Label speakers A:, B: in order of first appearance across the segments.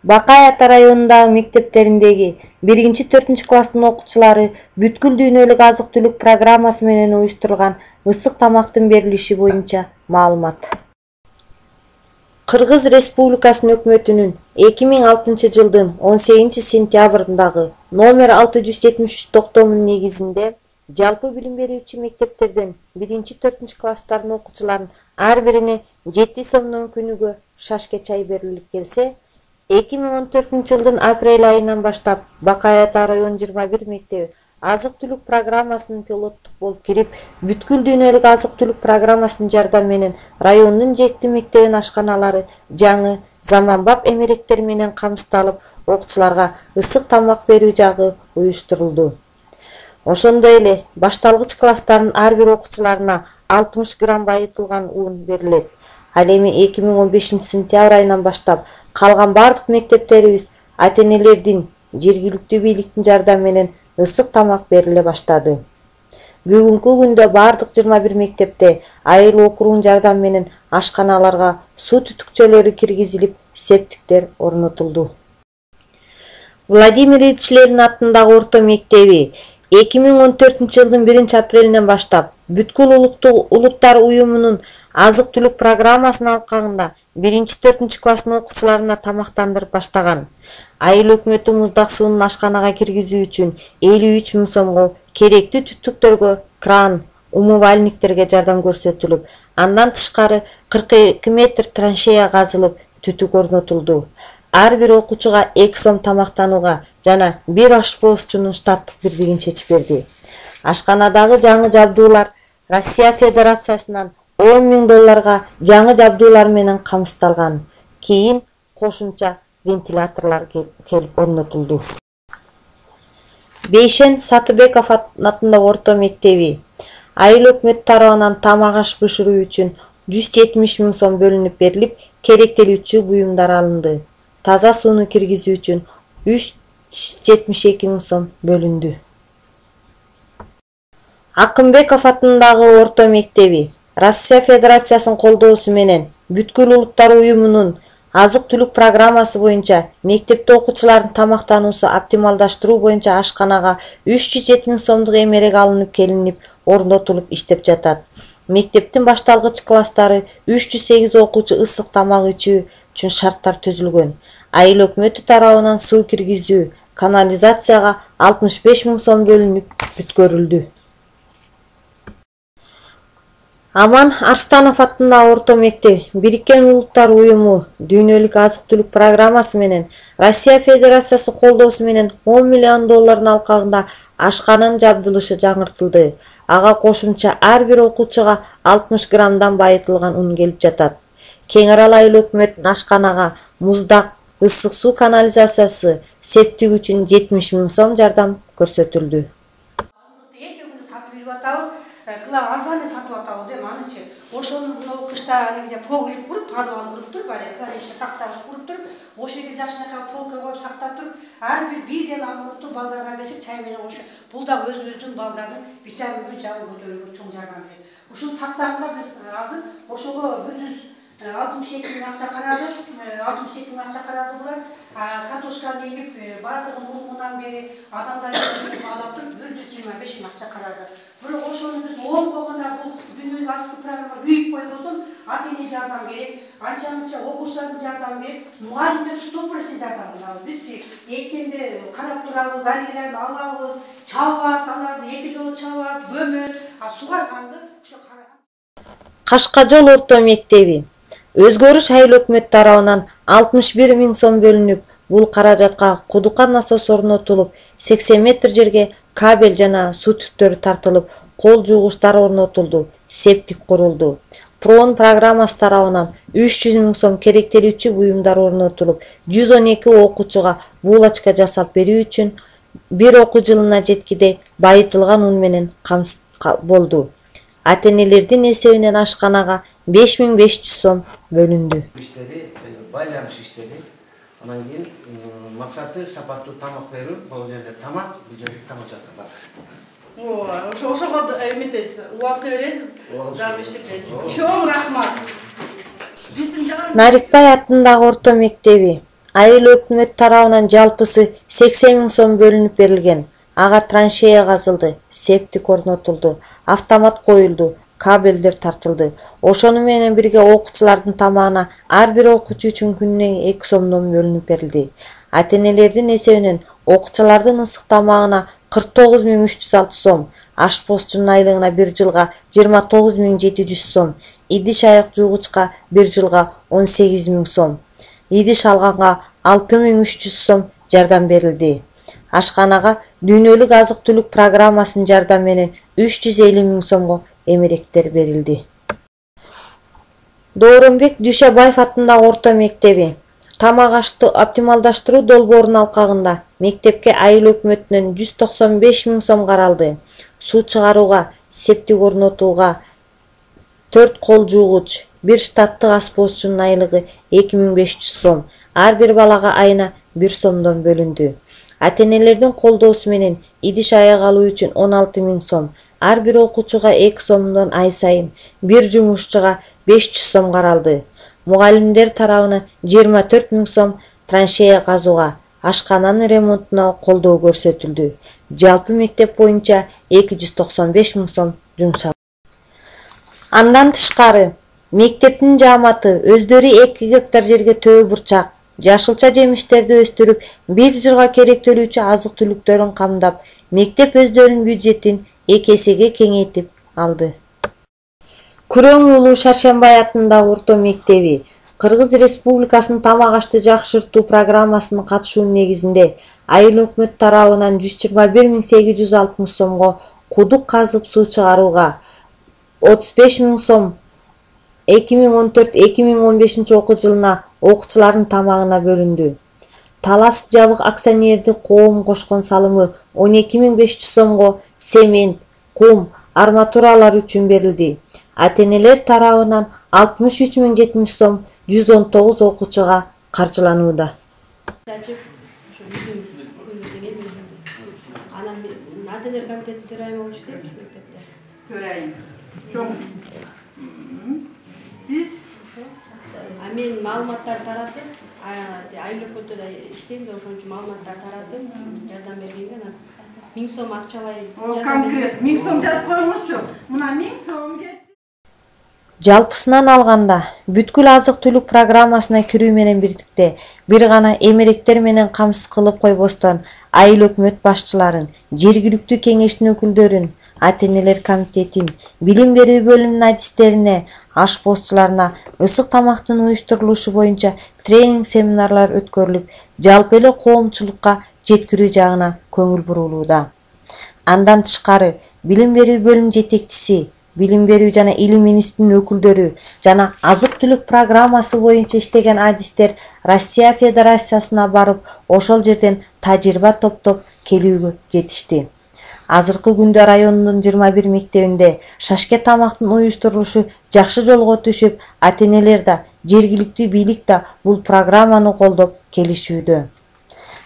A: Бакай Ата районундагы мектептериндеги 1-4 класстын окуучулары бүткүл дүйнөлүк азык-түлүк программасы менен уюштурулган ысык тамактын берилиши боюнча маалымат. Кыргыз Республикасынын өкмөтүнүн 2006 жылдын 18 сентябрындагы номер 673 токтомунун негизинде жалпы билим берүүчү мектептерден 1-4 класстардын окуучуларын ар бирине 7 сомдон күнүгө шашке чай берилип келсе, 2014 жылдын апрель айынан баштап Бакай Ата район 21 мектеби азык-түлүк программасынын пилоттук болуп кирип, бүткүл дүйнөлүк азык-түлүк программасынын жардамы менен райондун жекти мектебинин ашканалары жаңы заманбап эмеректер менен камсыздалып, окуучуларга ысык тамак берүү жагы уюштурулду. Ошондой эле башталгыч класстардын ар бир окуучуларына 60 грамм байытылган ун берилет. Ал эми 2015 сентябрь айынан баштап калган бардык мектептерибиз ата-энелердин, жергиликтүү бийликтин жардамы менен ысык тамак бериле баштады. Бүгүнкү күндө бардык 21 мектепте айыл округунун жардамы менен ашканаларга суу түтүкчөлөрү киргизилип, септиктер орнотулду. Владимир Ильич Ленин атындагы орто мектеби 2014 жылдын 1 апрелинен баштап бүткүл улуттар уюмунун азык-түлүк программасынын алкагында 1-4 класстын окуучуларына тамактандырып баштаган. Айыл өкмөтү муздак суунун ашканага киргизүү үчүн 53 000 сомго, керектүү түтүктөргө, кран, умывальниктерге жардам көрсөтүлүп, андан тышкары 42 метр траншея казылып, түтүк орнотулду. Ар бир окуучуга 2 сом тамактанууга жана бир ашпоозчунун штаттык бирдигин чечип берди. Ашканадагы жаңы жабдуулар Россия Федерациясынан $10.000 жаңы жабдуулар менен камсыздалган. Кийин кошумча вентиляторлор келип орнотулду. Бейшен Сатыбеков атындагы орто мектеби айыл өкмөт тарабынан тамак аш бышыруу үчүн 170 000 сом бөлүнүп берилип, керектелүүчү буюмдар алынды. Таза сууну киргизүү үчүн 372 000 сом бөлүндү. Акымбеков атындагы орто мектеби Россия Федерациясынын колдоосу менен бүткүл улуттар уюмунун азык-түлүк программасы боюнча мектепте окуучулардын тамактануусу оптималдаштыруу боюнча ашканага 307 000 сомдук эмерек алынып келинип, орнотулуп иштеп жатат. Мектептин башталгыч класстары 308 окуучу ысык тамак ичүү үчүн шарттар түзүлгөн. Айыл өкмөтү тарабынан суу киргизүү, канализацияга 65 000 сом бөлүнүп бүткөрүлдү. Аман Арстанов атындагы орто мектеп Бириккен Улуттар уюму дүйнөлүк азык-түлүк программасы менен Россия Федерациясынын колдоосу менен $10 миллион алкагында ашкананын жабдылышы жаңыртылды. Ага кошумча ар бир окуучуга 60 граммдан байытылган ун келип жатат. Кең арал айыл өкмөтүнүн ашканага муздак, ысык суу канализациясы, септик үчүн 70 000 сом жардам көрсөтүлдү.
B: Арзан сатып атабыз эми анычы. Ошону мына кышта алегиде погреб куруп, подвал куруп туруп, але клавиша тактагыч куруп туруп, ошол жерге жакшынакай полка коюп сактап туруп, ар бир бирден алып балдарга берсек, чай менен ошо. Бул да өзүбүздүн балдардын витаминдүү жагын көтөрүүгө чоң жардам берет. Ушуну сактаганга биз азыр ошого 162 000 акча карадык. 62 000 акча карады булар. Картошканы эгип, бардыгын мурунан бери адамдар алып туруп 125 000 акча карады. Бирок ошону биз оңгогондо бул дүйнөлүк азык-түлүк программа büyük койбосун, ата-эне жардам керек, анча-мынча окуучулардын жардамы керек, мугалимдер 100% жардам алабыз. Биз экенде карап турабыз, алигилерди алабыз, чабат, аларды 2 жолу чабат, көмөт, сууга канды ошо караган.
A: Кашкажол орто мектеби өзгөрүш айыл өкмөт тарабынан 61 000 сом бөлүнүп, бул каражатка кудукан насос орнотулуп, 80 метр жерге кабель жана суу түптөрү тартылып, кол жуугучтар орнотулду, септик курулду. Проон программасы тарабынан 300 000 сом керектелүүчү буюмдар орнотулуп, 112 окуучуга булочка жасап берүү үчүн бир окуу жылына жеткиде байытылган ун менен болду. Ата-энелердин эсебинен ашканага 5500 сом бөлүндү.
C: Байланыш иштери, анан кийин максаты сапаттуу тамак берүү, бул жерде тамак, бул жерде тамачата бар.
D: Ошого эметесиз, убакыт бересиз, дагы иштетесиз. Чоң рахмат.
A: Нарикбай атындагы орто мектеби айыл өкмөт тарабынан жалпысы 80 000 сом бөлүнүп берилген. Ага траншея казылды, септик орнотулду, автомат коюлду, кабелдер тартылды. Ошону менен бирге окуучулардын тамагына ар бир окуучу үчүн күнүнө 2 сомдон бөлүнүп берилди. Ата-энелердин эсебинен окуучулардын ысык тамагына 49 306 сом, ашпозчунун айлыгына 1 жылга 29 700 сом, идиш аяк жуугучка 1 жылга 18 000 сом, идиш алганга 6 300 сом жардам берилди. Ашканага дүйнөлүк азык-түлүк программасынын жардамы менен 350 000 сомго эмеректер берилди. Дооронбек Дүйшөбаев атындагы орто мектеби тамак ашты оптималдаштыруу долбоорунун алкагында мектепке айыл өкмөтүнөн 195 000 сом каралды. Суу чыгарууга, септик орнотууга 4 кол жуугуч, 1 штаттык аспозчунун айлыгы 2500 сом, ар бир балага айына 1 сомдон бөлүндү. Ата-энелердин колдоосу менен идиш аяк алуу үчүн 16 000 сом, ар бир окуучуга 2 сомдон ай сайын, бир жумушчуга 500 сом каралды. Мугалимдер тарабынан 24 000 сом траншея казууга, ашкананын ремонтуна колдоо көрсөтүлдү. Жалпы мектеп боюнча 295 000 сом жумшалды. Андан тышкары, мектептин жааматы өздөрү 2 гектар жерге төө бурчак, жашылча жемиштерди өстүрүп, 1 жылга керектөлүүчү азык-түлүктөрүн камдап, мектеп өздөрүнүн бюджетин 2 эсеге кеңейтип алды. Күрөң уулу Шаршембай атындагы орто мектеби Кыргыз Республикасынын тамак ашты жакшыртуу программасынын катышуунун негизинде айыл өкмөт тарабынан 121 860 сомго кудук казып суу чыгарууга, 35 000 сом 2014-2015 окуу жылына окуучулардын тамагына бөлүндү. Талас жабык акционердик коом кошкон салымы 12 500 сомго семент, кум, арматуралар үчүн берилди. Ата-энелер тарабынан 63 070 сом 119 окуучуга каржыланууда.
E: Анан ата-энелер комитетинин төрайымы болуп иштейбиз мектепте.
D: Төрайым. Çok. Siz?
E: Мен маалыматтар таратып, айыл өкмөттө да иштейм да, ошон үчүн маалыматтар таратып, жардам бергенге анан 1000 сом акчалай жардам берген.
D: Конкрет 1000 сом жазып коюңузчу. Мына 1000 сом кетти.
A: Жалпысынан алганда, бүткүл азык-түлүк программасына кирүү менен бирдикте бир гана эмеректер менен камсыз кылып койбостон, айыл өкмөт башчыларын, жергиликтүү кеңештин өкүлдөрүн, ата-энелер комитетин, билим берүү бөлүмүнүн адистерине, ашпозчуларына ысык тамактын уюштурулушу боюнча тренинг семинарлар өткөрүлүп, жалпы эле коомчулукка жеткирүү жагына көңүл бурулууда. Андан тышкары, билим берүү бөлүм жетекчиси, билим берүү жана илим министринин өкүлдөрү жана азык-түлүк программасы боюнча иштеген адистер Россия Федерациясына барып, ошол жерден тажрыйба топтоп келүүгө жетишти. Азыркы күндө райондун 21 мектебинде шашке тамактын уюштурулушу жакшы жолго түшүп, ата-энелер да, жергиликтүү бийлик да бул программаны колдоп келишүүдө.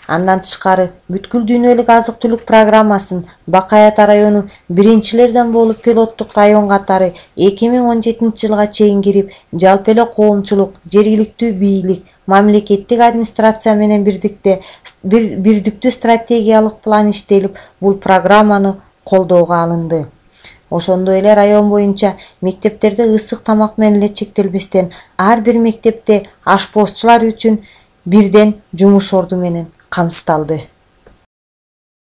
A: Андан тышкары, бүткүл дүйнөлүк азык-түлүк программасын Бакай Ата району биринчилерден болуп пилоттук район катары 2017 жылга чейин кирип, жалпы эле коомчулук, жергиликтүү бийлик, мамлекеттик администрация менен бирдиктүү стратегиялык план иштелип, бул программаны колдоого алынды. Ошондой эле район боюнча мектептерде ысык тамак менен эле чектелбестен, ар бир мектепте ашпозчулар үчүн бирден жумуш орду менен камсыздалды.